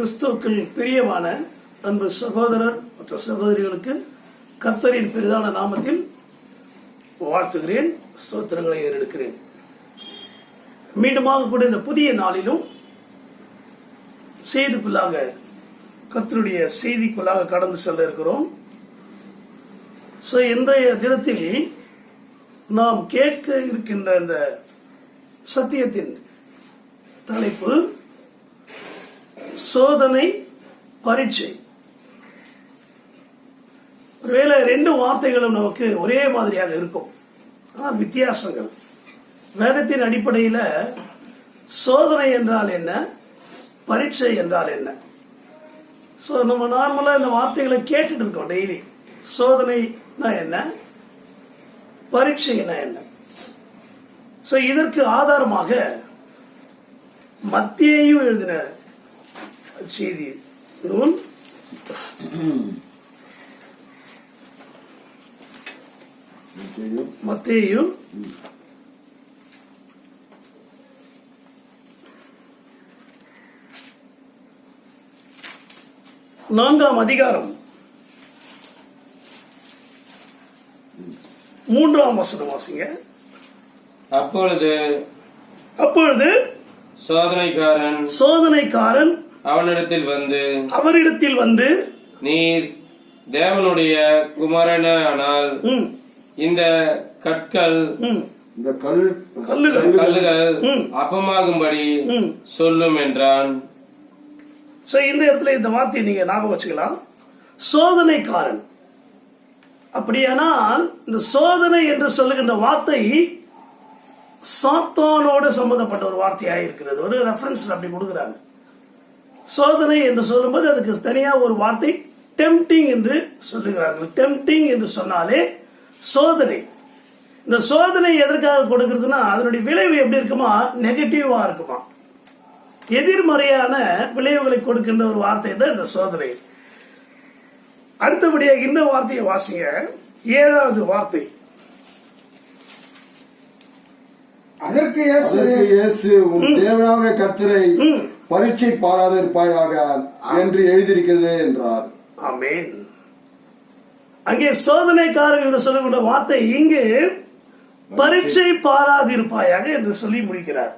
கிறிஸ்துவுக்குள் பிரியமான அன்பு சகோதரர் மற்ற சகோதரிகளுக்கு கர்த்தரின் பெரிதான நாமத்தில் வாழ்த்துகிறேன், ஸ்தோத்திரங்களை ஏறெடுக்கிறேன். மீண்டுமாக கூட இந்த புதிய நாளிலும் செய்திக்குள்ளாக கர்த்தருடைய செய்திக்குள்ளாக கடந்து செல்ல இருக்கிறோம். இன்றைய தினத்தில் நாம் கேட்க இருக்கின்ற இந்த சத்தியத்தின் தலைப்பு சோதனை பரீட்சை. ஒருவேளை ரெண்டு வார்த்தைகளும் நமக்கு ஒரே மாதிரியாக இருக்கும், ஆனால் வித்தியாசங்கள். வேதத்தின் அடிப்படையில் சோதனை என்றால் என்ன, பரீட்சை என்றால் என்ன? நம்ம நார்மலா இந்த வார்த்தைகளை கேட்டுட்டு இருக்கோம் டெய்லி. சோதனைனா என்ன, பரீட்சைனா என்ன? இதற்கு ஆதாரமாக மத்தேயு எழுதின செய்தி நூல் மத்தேயு 4ஆம் அதிகாரம் 3ஆம் வசனம் வாசிங்க. அப்பொழுது சோதனைக்காரன் அவரிடத்தில் வந்து நீர் தேவனுடைய குமாரனானால் இந்த கல்லுகள் அப்பமாகும்படி சொல்லும் என்றான். இந்த இடத்துல இந்த வார்த்தையை நீங்க ஞாபகம் வச்சுக்கலாம். சோதனைக்காரன். அப்படியானால் இந்த சோதனை என்று சொல்லுகின்ற வார்த்தை சாத்தானோடு சம்பந்தப்பட்ட ஒரு வார்த்தையாக இருக்கிறது. ஒரு ரெஃபரன்ஸ் அப்படி கொடுக்கிறாங்க. சோதனை என்று சொல்லும்போது அதுக்கு தனியா ஒரு வார்த்தை டெம்டிங் என்று சொல்லுகிறார்கள். டெம்டிங் என்று சொன்னாலே சோதனை. இந்த சோதனை எதற்காக கொடுக்கிறதுனா அதனுடைய விளைவு எப்படி இருக்குமா, நெகட்டிவா இருக்குமா, எதிர்மறையான விளைவுகளை கொடுக்கின்ற ஒரு வார்த்தை தான் இந்த சோதனை. அடுத்தபடியாக இந்த வார்த்தையை வாசிங்க. 7வது வார்த்தை. அதற்கு இயேசு உன் தேவனாகிய கர்த்தரை பரீட்சை பாராதிருப்பாயாக என்று எழுதியிருக்கிறது என்றார். ஆமென். அங்கே சோதனைக்காரன் என்று சொல்லுகின்ற வார்த்தை இங்கு பரீட்சை பாராதிருப்பாயாக என்று சொல்லி முடிக்கிறார்.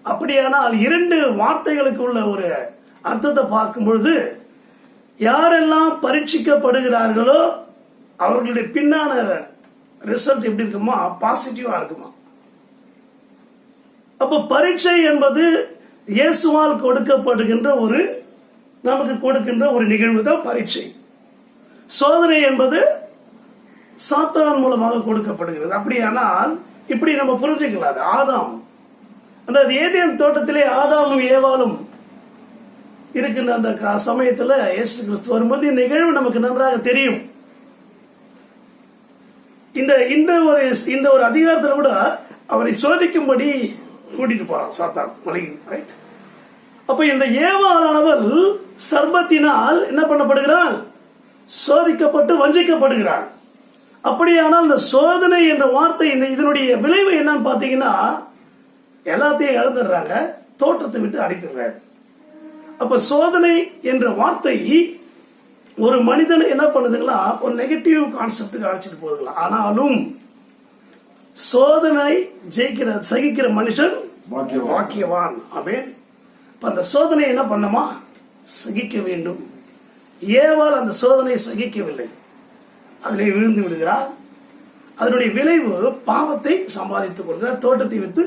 அப்படியானால் இரண்டு வார்த்தைகளுக்கு உள்ள ஒரு அர்த்தத்தை பார்க்கும் பொழுது யாரெல்லாம் பரீட்சிக்கப்படுகிறார்களோ அவர்களுடைய பின்னான ரிசல்ட் எப்படி இருக்குமா, பாசிட்டிவா இருக்குமா. அப்ப பரீட்சை என்பது இயேசுவால் கொடுக்கப்படுகின்ற நமக்கு கொடுக்கின்ற ஒரு நிகழ்வு தான் பரீட்சை. சோதனை என்பது சாத்தான் மூலமாக கொடுக்கப்படுகிறது. அப்படியானால் இப்படி நம்ம புரிஞ்சுக்கலாம். ஆதாம், அதாவது ஏதேன் தோட்டத்திலே ஆதாமும் ஏவாளும் இருக்கின்ற அந்த சமயத்துல இயேசு கிறிஸ்து வரும்போது இந்த நிகழ்வு நமக்கு நன்றாக தெரியும். இந்த ஒரு அதிகாரத்துல கூட அவரை சோதிக்கும்படி கூட்டிட்டு போறான் சாத்தான் மலையின். ரைட். அப்ப இந்த ஏவாளானவள் சர்பத்தினால் என்ன பண்ணப்படுகிறான், சோதிக்கப்பட்டு வஞ்சிக்கப்படுகிறான். அப்படியானால் இந்த சோதனை என்ற வார்த்தை இதனுடைய விளைவு என்னன்னு பாத்தீங்கன்னா எல்லாத்தையும் இழந்துடுறாங்க, தோட்டத்தை விட்டு அடிக்கிறாங்க. அப்ப சோதனை என்ற வார்த்தை ஒரு மனிதனை என்ன பண்ணுதுங்களா, ஒரு நெகட்டிவ் கான்செப்டுக்கு அழைச்சிட்டு போகுதுங்களா. ஆனாலும் சோதனை சகிக்கிற மனுஷன் பாக்கியவான். ஆமென். அந்த சோதனை என்ன பண்ணமா, சகிக்க வேண்டும். ஏவாள் அந்த சோதனையை சகிக்கவில்லை, அதிலே விழுந்து விடுகிறார். அதனுடைய விளைவு பாவத்தை சம்பாதித்துக் கொள்கிறார், தோட்டத்தை விட்டு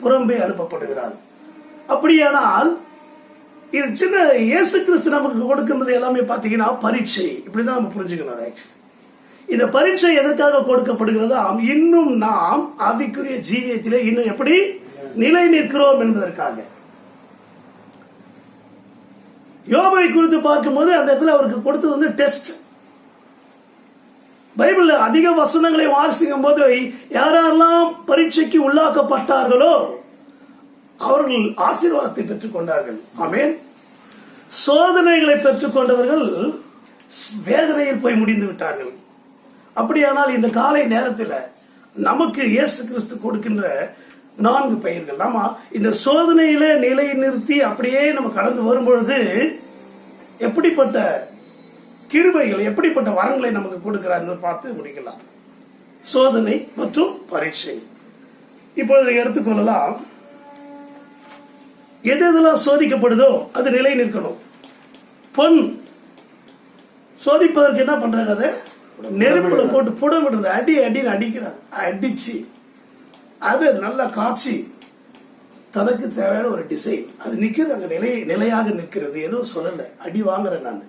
புறம்பே அனுப்பப்படுகிறார். அப்படியானால் இது சின்ன இயேசு கிறிஸ்து நமக்கு கொடுக்கின்றது எல்லாமே பாத்தீங்கன்னா பரீட்சை. இப்படிதான் நம்ம புரிஞ்சுக்கணும். இந்த பரீட்சை எதற்காக கொடுக்கப்படுகிறதா, இன்னும் நாம் ஆவிக்குரிய ஜீவியத்திலே இன்னும் எப்படி நிலை நிற்கிறோம் என்பதற்காக. யோபை குறித்து பார்க்கும்போது அந்த இடத்துல அவருக்கு கொடுத்தது டெஸ்ட். பைபிள்ல அதிக வசனங்களை வாசிக்கும் போது யாரெல்லாம் பரீட்சைக்கு உள்ளாக்கப்பட்டார்களோ அவர்கள் ஆசீர்வாதத்தை பெற்றுக் கொண்டார்கள். ஆமென். சோதனைகளை பெற்றுக் கொண்டவர்கள் வேதனையில் போய் முடிந்து விட்டார்கள். அப்படியானால் இந்த காலை நேரத்தில் நமக்கு இயேசு கிறிஸ்து கொடுக்கின்ற 4 பெயர்கள். நாம இந்த சோதனையில நிலை நிறுத்தி அப்படியே நம்ம கடந்து வரும்பொழுது எப்படிப்பட்ட கிருபைகள், எப்படிப்பட்ட வரங்களை நமக்கு கொடுக்கிறார் பார்த்து முடிக்கலாம். சோதனை மற்றும் பரீட்சை. இப்பொழுது எடுத்துக்கொள்ளலாம். எது எதெல்லாம் சோதிக்கப்படுதோ அது நிலை நிற்கணும். பொன் சோதிப்பதற்கு என்ன பண்றாங்க? அதை நெருப்புல போட்டு புடமிடுறது, அடின்னு அடிக்கிறாங்க. அடிச்சு அது நல்லா காய்ச்சி தனக்கு தேவையான ஒரு டிசைன் அது நிக்கிறது, அங்க நிலையாக நிற்கிறது. எதுவும் சொல்லல, அடி வாங்குறேன் நான்.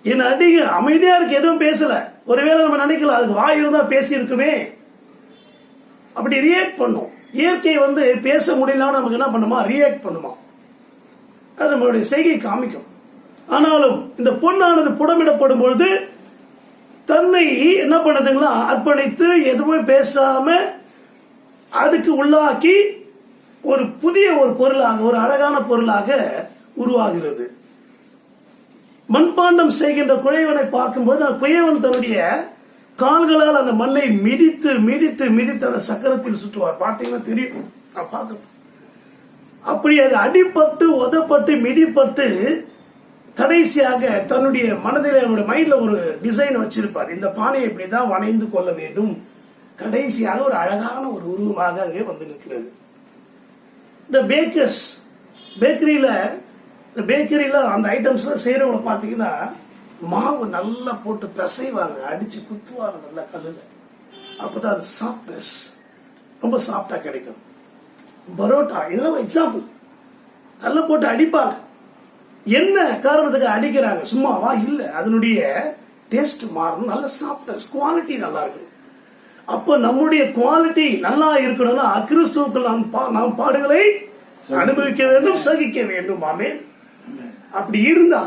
என்ன அடிங்க, அமைதியா இருக்கு, எதுவும் பேசல. ஒருவேளை நம்ம நினைக்கலாம் அதுக்கு வாய் இருந்தா பேசி இருக்குமே, அப்படி ரியாக்ட் பண்ணும். இயற்கை பேச முடியல, நமக்கு என்ன பண்ணுமா? ரியாக்ட் பண்ணுமா? அது நம்மளுடைய செய்கை காமிக்கும். ஆனாலும் இந்த பொண்ணானது புடமிடப்படும் பொழுது தன்னை என்ன பண்ணதுங்களா அர்ப்பணித்து எதுவுமே பேசாம அதுக்கு உள்ளாக்கி ஒரு புதிய ஒரு பொருளாக, ஒரு அழகான பொருளாக உருவாகிறது. மண்பாண்டம் செய்கின்ற குழைவனை பார்க்கும்போது அந்த குயவன் தன்னுடைய கால்களால் அந்த மண்ணை மிதித்து மிதித்து மிதித்து அந்த சக்கரத்தில் சுற்றுவார். பார்த்தீங்கன்னா தெரியும், நான் பார்க்கணும். அப்படி அது அடிபட்டு உதப்பட்டு மிதிப்பட்டு கடைசியாக தன்னுடைய மனதில், என்னுடைய மைண்ட்ல ஒரு டிசைன் வச்சிருப்பார். இந்த பானையை இப்படிதான் வணைந்து கொள்ள வேண்டும். கடைசியாக ஒரு அழகான ஒரு உருவமாக அங்கே வந்து நிற்கிறது. இந்த பேக்கர்ஸ் பேக்கரியில அந்த ஐட்டம்ஸ் செய்யறவங்க பாத்தீங்கன்னா மாவு நல்லா போட்டு பிசைவாங்க, அடிச்சு குத்துவாங்க நல்லா கல்லுல. அப்பதான் அது சாஃப்ட்னஸ் ரொம்ப சாஃப்டா கிடைக்கும். பரோட்டா இதெல்லாம் எக்ஸாம்பிள். நல்லா போட்டு அடிப்பாங்க. என்ன காரணத்துக்கு அடிக்கிறாங்க? சும்மாவா? இல்ல, அதனுடைய டேஸ்ட் மாறணும், நல்ல சாஃப்ட்னஸ், குவாலிட்டி நல்லா இருக்கு. அப்ப நம்முடைய குவாலிட்டி நல்லா இருக்கணும்னா கிறிஸ்துவுக்குள் நாம் பாடுகளை அனுபவிக்க வேண்டும், சகிக்க வேண்டும். ஆமென். அப்படி இருந்தா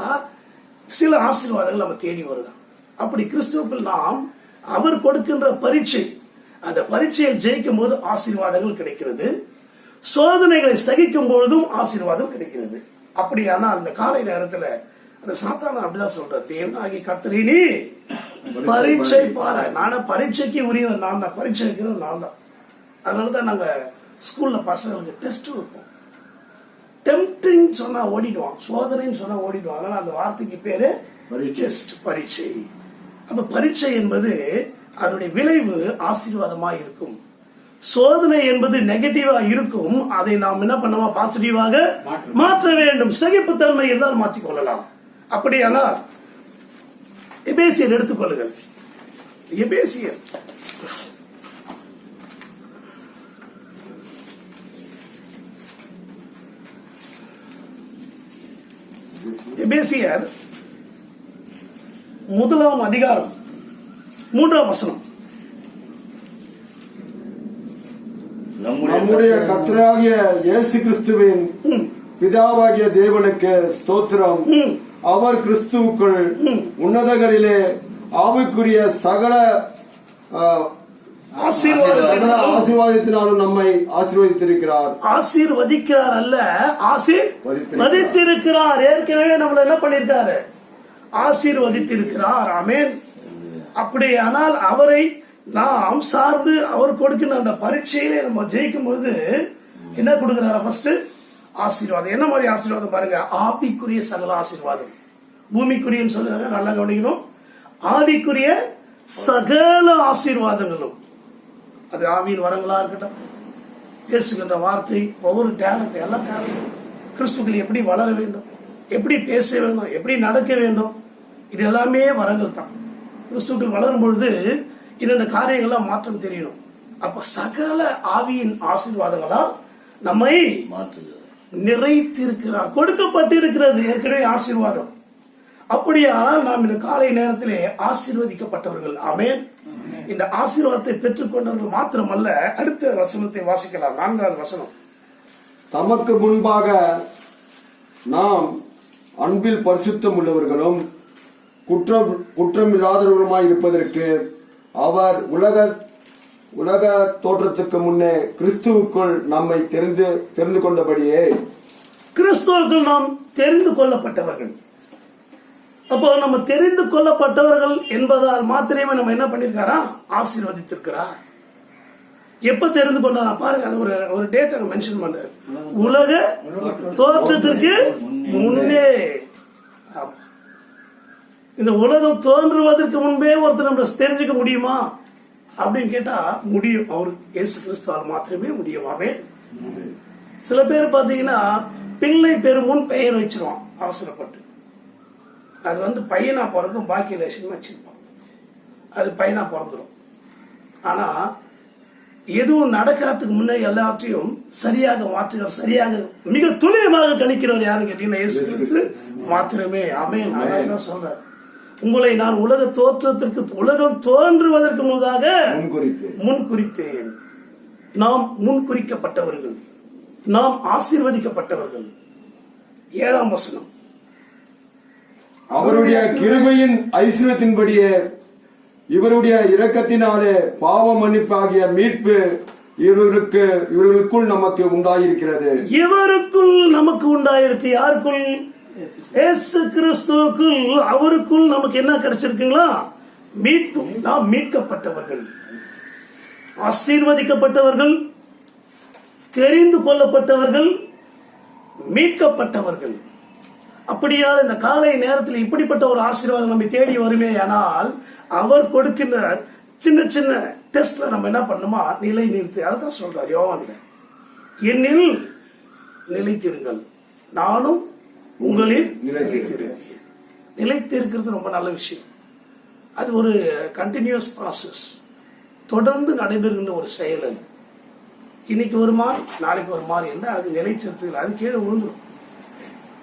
சில ஆசீர்வாதங்கள் நம்ம தேடி வருதான். அப்படி கிறிஸ்துவுக்குள் நாம் அவர் கொடுக்கின்ற பரீட்சை, அந்த பரீட்சையில் ஜெயிக்கும் போது ஆசீர்வாதங்கள் கிடைக்கிறது, சோதனைகளை சகிக்கும் பொழுதும் ஆசீர்வாதம் கிடைக்கிறது. அப்படியானா அந்த காலை நேரத்துல அந்த சாத்தான அப்படிதான் சொல்றார், தேவனாகி கர்த்தரே நீ பரீட்சை பாரு. நானே பரீட்சைக்கு உரியவன் நான் தான், பரீட்சை வைக்கிறவன் நான் தான். அதனாலதான் நாங்க ஸ்கூல்ல பசங்களுக்கு டெஸ்ட் வைப்போம். டெம்டிங் சொன்னா ஓடிடுவான், சோதனைன்னு சொன்னா ஓடிடுவான். அதனால அந்த வார்த்தைக்கு பேரு டெஸ்ட், பரீட்சை. அப்ப பரீட்சை என்பது அதனுடைய விளைவு ஆசீர்வாதமா இருக்கும். சோதனை என்பது நெகட்டிவா இருக்கும், அதை நாம் என்ன பண்ணமா பாசிட்டிவாக மாற்ற வேண்டும். சகிப்புத்தன்மை இருந்தால் மாற்றிக்கொள்ளலாம். அப்படியானால் எபேசியர் எடுத்துக்கொள்ளுங்கள். எபேசியர் எபேசியர் 1 அதிகாரம் 3 வசனம். நம்முடைய கர்த்தராகிய இயேசு கிறிஸ்துவின் பிதாவாகிய தேவனுக்கு ஸ்தோத்திரம். அவர் கிறிஸ்துவுக்குள் உன்னதங்களிலே ஆவிக்குரிய சகல ஆசீர்வாதத்தினாலும் நம்மை ஆசீர்வதித்திருக்கிறார். ஆசீர்வதிக்கிறார் அல்ல, ஆசீர்வதித்திருக்கிறார். ஏற்கனவே நம்மள என்ன பண்ணிருக்காரு? ஆசீர்வதித்திருக்கிறார். ஆமென். அப்படியானால் அவரை நாம் சார்ந்து அவர் கொடுக்கிற அந்த பரீட்சையிலே நம்ம ஜெயிக்கும் போது என்ன கொடுக்கிறார்? ஃபர்ஸ்ட் ஆசீர்வாதம். என்ன மாதிரி ஆசீர்வாதம் பாருங்க? ஆவிக்குரிய சகல ஆசீர்வாதம். பூமிக்குரியன்னு சொல்லுறாங்க, நல்லா கவனிக்கணும். ஆவிக்குரிய சகல ஆசீர்வாதங்களும், அது ஆவியின் வரங்களா இருக்கட்டும், பேசுகின்ற வார்த்தை, ஒவ்வொரு டேலண்ட், எல்லா டேலண்ட், கிறிஸ்துக்கள் எப்படி வளர வேண்டும், எப்படி பேச வேண்டும், எப்படி நடக்க வேண்டும், இது எல்லாமே வரங்கள் தான். கிறிஸ்துக்கள் வளரும் பொழுது இந்த காரியங்கள்லாம் மாற்றம் தெரியணும். அப்ப சகல ஆவியின் ஆசீர்வாதங்களால் நம்மை நிறைத்திருக்கிறார், கொடுக்கப்பட்டிருக்கிறது ஏற்கனவே ஆசீர்வாதம். அப்படியானால் நாம் இந்த காலை நேரத்திலே ஆசீர்வதிக்கப்பட்டவர்கள். ஆமென். இந்த ஆசீர்வாதத்தை பெற்றுக்கொண்டவர்கள் மாத்திரமல்ல. அடுத்த வசனத்தை வாசிக்கலாம், 4வது வசனம். தமக்கு முன்பாக நாம் அன்பில் பரிசுத்தம் உள்ளவர்களும் குற்றமில்லாதவர்களுமாய் இருப்பதற்கு அவர் உலக தோற்றத்துக்கு முன்னே கிறிஸ்துவுக்குள் நம்மை தெரிந்து கொண்டபடியே. கிறிஸ்துவுக்குள் நாம் தெரிந்து கொள்ளப்பட்டவர்கள். அப்போ நம்ம தெரிந்து கொள்ளப்பட்டவர்கள் என்பதால் மாத்திரமே நம்ம என்ன பண்ணிருக்காரா? ஆசீர்வதித்திருக்கிறார். எப்ப தெரிந்து கொண்டாரா பாருங்க, அது ஒரு டேட் அங்க மென்ஷன் பண்றாரு. உலக தோற்றத்திற்கு முன்னே. ஆமா. இந்த உலகம் தோன்றுவதற்கு முன்பே ஒருத்தர் நம்ம தெரிஞ்சுக்க முடியுமா அப்படின்னு கேட்டா முடியும். அவருக்கு இயேசு கிறிஸ்துவால் மாத்திரமே முடியும். ஆமென். சில பேர் பாத்தீங்கன்னா பிள்ளை பெருமுன் பெயர் வச்சிருவான் அவசரப்பட்டு. அது பையனா பிறக்கும், பாக்கி லட்சணம் வச்சிருப்பான். அது பையனா பிறந்துடும். ஆனா எதுவும் நடக்காததுக்கு முன்னாடி எல்லாத்தையும் சரியாக மாற்றுகிறார். சரியாக மிக துல்லியமாக கணிக்கிறவர் யாருன்னு கேட்டீங்கன்னா இயேசு கிறிஸ்து மாத்திரமே. ஆமென். அதான் சொல்ற, உங்களை நான் உலகம் தோன்றுவதற்கு முன்னதாக முன்குறித்தேன். நாம் முன்குறிக்கப்பட்டவர்கள், நாம் ஆசீர்வதிக்கப்பட்டவர்கள். 7ஆம் வசனம், அவருடைய கிருபையின் ஐஸ்வரியத்தின்படியே இவருடைய இரக்கத்தினாலே பாவ மன்னிப்பாகிய மீட்பு இவர்களுக்குள் நமக்கு உண்டாயிருக்கிறது. இவருக்குள் நமக்கு உண்டாயிருக்கு. யாருக்குள்? இயேசு கிறிஸ்துவுக்குள், அவருக்குள் நமக்கு என்ன கிடைச்சிருக்குங்களா? மீட்பு. நாம் மீட்கப்பட்டவர்கள், ஆசீர்வதிக்கப்பட்டவர்கள், தெரிந்து கொள்ளப்பட்டவர்கள், மீட்கப்பட்டவர்கள். அப்படியால் இந்த காலை நேரத்தில் இப்படிப்பட்ட ஒரு ஆசீர்வாதம் நம்ம தேடி வருமே. ஆனால் அவர் கொடுக்கின்ற சின்ன சின்ன டெஸ்ட்ல நம்ம என்ன பண்ணுமா? நிலை நிறுத்தி. அதுதான் சொல்றார் யோவான்ல, என்னில் நிலைத்திருங்கள், நானும் உங்களில் நிலைத்திருக்கிறேன். நிலைத்திருக்கிறது ரொம்ப நல்ல விஷயம். அது ஒரு கண்டினியூஸ் ப்ராசஸ், தொடர்ந்து நடைபெறுகின்ற ஒரு செயல். அது இன்னைக்கு ஒரு மாதிரி நாளைக்கு ஒரு மாதிரி இருந்தா அது நிலைச்சிருத்தல், அது கீழே விழுந்துடும்.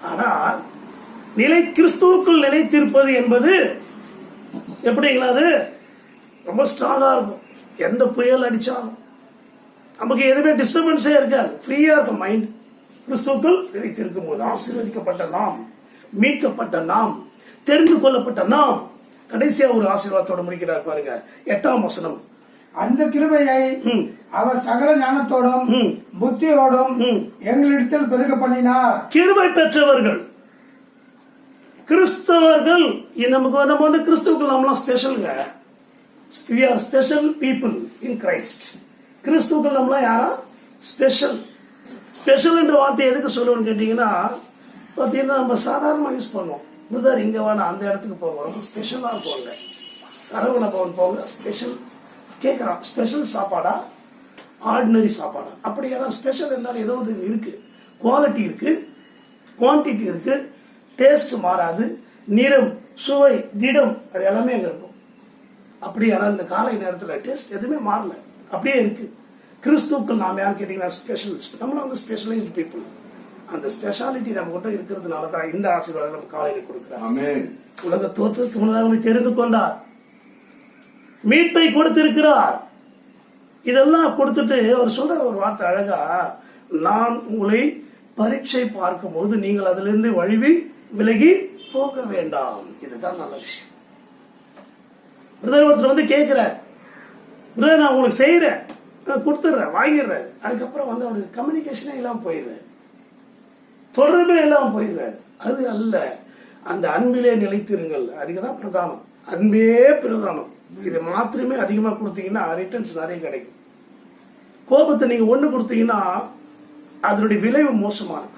ஆனால் கிறிஸ்துவுக்குள் நிலைத்திருப்பது என்பது எப்படிங்களா? அது ரொம்ப ஸ்ட்ராங்கா இருக்கும். எந்த புயல் அடிச்சாலும் நமக்கு எதுவுமே டிஸ்டர்பன்ஸே இருக்காது, ஃப்ரீயா இருக்கும் மைண்ட். கிறிஸ்துவுக்குள் நிலைத்திருக்கும் போது ஆசீர்வதிக்கப்பட்ட நாம், மீட்கப்பட்ட நாம், தெரிந்து கொள்ளப்பட்ட நாம். கடைசியா ஒரு ஆசீர்வாதத்தோட முடிக்கிறார் பாருங்க, 8ஆம் வசனம். அந்த கிருபையை அவர் சகல ஞானத்தோடும் புத்தியோடும் எங்களிடத்தில் பெருக பண்ணினார். கிருபை பெற்றவர்கள் கிறிஸ்தவர்கள். நம்ம கிறிஸ்துவுக்குள் நம்மளாம் ஸ்பெஷலுங்க. we are special people in Christ. கிறிஸ்துவுக்குள் நம்மளாம் யாரா? ஸ்பெஷல். ஸ்பெஷல் என்ற வார்த்தை எதுக்கு சொல்லுவோம்னு கேட்டீங்கன்னா, பாத்தீங்கன்னா நம்ம சாதாரணமா யூஸ் பண்ணுவோம். பிரதர் இங்க வேணா அந்த இடத்துக்கு போங்க, ரொம்ப ஸ்பெஷலா போங்க, சரவண பவன் போங்க, ஸ்பெஷல் கேட்கறான். ஸ்பெஷல் சாப்பாடா, ஆர்டினரி சாப்பாடா? அப்படியான ஸ்பெஷல் என்றால் ஏதோ இருக்கு, குவாலிட்டி இருக்கு, குவான்டிட்டி இருக்கு, டேஸ்ட் மாறாது, நிறம், சுவை, திடம், அது எல்லாமே அங்க இருக்கும். அப்படியான இந்த காலை நேரத்தில் டேஸ்ட் எதுவுமே மாறல, அப்படியே இருக்கு. கிறிஸ்துவுக்குள் நாம யாரும் கேட்டீங்கன்னா ஸ்பெஷலிஸ்ட். நம்மள ஸ்பெஷலைஸ்ட் பீப்புள். அந்த ஸ்பெஷாலிட்டி நம்ம கிட்ட இருக்கிறதுனால தான் இந்த ஆசீர்வாதம் நம்ம காலையில் கொடுக்கிறார். உலக தோற்றத்துக்கு முன்னதாக தெரிந்து கொண்டார், மீட்பை கொடுத்திருக்கிறார். இதெல்லாம் கொடுத்துட்டு அவர் சொல்ற ஒரு வார்த்தை அழகா, நான் உங்களை பரீட்சை பார்க்கும் போது நீங்கள் அதிலிருந்து வழுவி விலகி போக வேண்டாம். இதுதான் நல்ல விஷயம். பிரதர் ஒருத்தர் கேட்கிற, பிரதர் நான் உங்களுக்கு செய்யறேன், கொடுத்துடுறேன், வாங்கிடுறேன். அதுக்கப்புறம் அவருக்கு கம்யூனிகேஷனே இல்லாம போயிடுறேன், தொடர்பே இல்லாம போயிடுறேன். அது அல்ல. அந்த அன்பிலே நிலைத்திருங்கள். அதுக்குதான் பிரதானம். அன்பே பிரதானம். இது மாத்திரமே அதிகமா கொடுத்தீங்கன்னா ரிட்டர்ன்ஸ் நிறைய கிடைக்கும். கோபத்தை நீங்க ஒண்ணு கொடுத்தீங்கன்னா அதனுடைய விளைவு மோசமா இருக்கும்.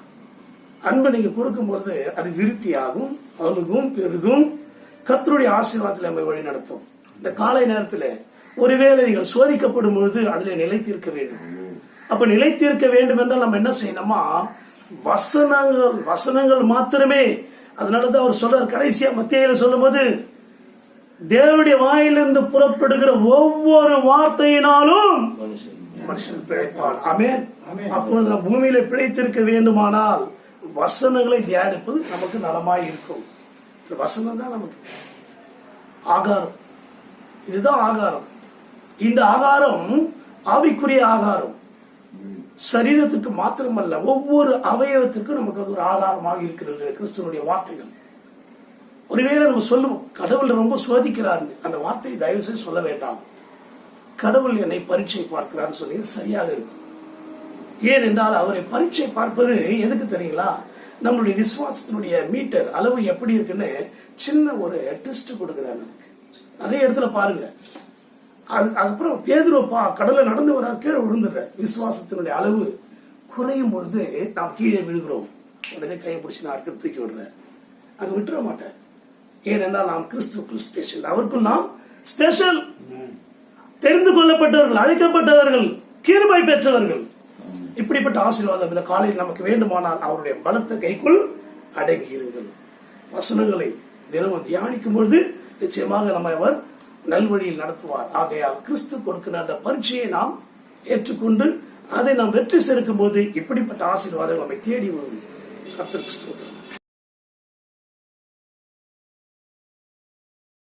அன்பை நீங்க கொடுக்கும்போது அது விருத்தி ஆகும், அழுகும், பெருகும், கர்த்தருடைய ஆசீர்வாதத்தில் நம்மை வழி நடத்தும். இந்த காலை நேரத்தில் ஒருவேளை நீங்கள் சோதிக்கப்படும் பொழுது அதிலே நிலைத்திருக்க வேண்டும். அப்ப நிலைத்திருக்க வேண்டும் என்றால் நம்ம என்ன செய்யணுமா? வசனங்கள் மாத்திரமே. அதனாலதான் அவர் சொல்றார் கடைசியா மத்தியில சொல்லும் போது, தேவனுடைய வாயிலிருந்து புறப்படுகிற ஒவ்வொரு வார்த்தையினாலும் மனுஷன் பிழைப்பான். ஆமென். அப்பொழுது பூமியில பிழைத்திருக்க வேண்டுமானால் வசனங்களை தியானிப்பது நமக்கு நலமாய் இருக்கும். இந்த வசனம் தான் நமக்கு ஆகாரம். இதுதான் ஆகாரம். இந்த ஆகாரம் ஆவிக்குரிய ஆகாரம். சரீரத்துக்கு மாத்திரமல்ல, ஒவ்வொரு அவயவத்திற்கும் நமக்கு அது ஒரு ஆகாரமாக இருக்கிறது கிறிஸ்துவனுடைய வார்த்தைகள். ஒருவேளை நம்ம சொல்லுவோம், கடவுள் ரொம்ப சோதிக்கிறார், அந்த வார்த்தையை தயவு செய்து சொல்ல வேண்டாம். கடவுள் என்னை பரீட்சை பார்க்கிறான்னு சொன்னீங்க, சரியாக இருக்கும். ஏனென்றால் அவரை பரீட்சை பார்ப்பது எதுக்கு தெரியுங்களா? நம்மளுடைய விசுவாசத்தினுடைய மீட்டர் அளவு எப்படி இருக்குன்னு சின்ன ஒரு டெஸ்ட் கொடுக்கிறார். நிறைய இடத்துல பாருங்க. அதுக்கப்புறம் பேதுருவா கடலை நடந்து வர கீழே விழுந்துடுற. விசுவாசத்தினுடைய அளவு குறையும் பொழுது நாம் கீழே விழுகிறோம். உடனே கையை பிடிச்சி நான் தூக்கி விடுறேன். அங்க விட்டுற மாட்டார். ஏனென்றால் நாம் கிறிஸ்துவுக்குள் ஸ்பெஷல், அவருக்குள் நாம் ஸ்பெஷல். தெரிந்து கொள்ளப்பட்டவர்கள், அழைக்கப்பட்டவர்கள், கிருபை பெற்றவர்கள். இப்படிப்பட்ட ஆசீர்வாதம் இந்த காலையில் நமக்கு வேண்டுமானால் அவருடைய பலத்த கைக்குள் அடங்கியிருங்கள். வசனங்களை தினமும் தியானிக்கும் பொழுது நிச்சயமாக நம்ம அவர் நல்வழியில் நடத்துவார். ஆகையால் கிறிஸ்து கொடுக்கிற அந்த பரீட்சையை நாம் ஏற்றுக்கொண்டு அதை நாம் வெற்றி சேர்க்கும் போது இப்படிப்பட்ட ஆசீர்வாதங்கள் நம்மை தேடி வரும். கர்த்தருக்கு ஸ்தோத்திரம்.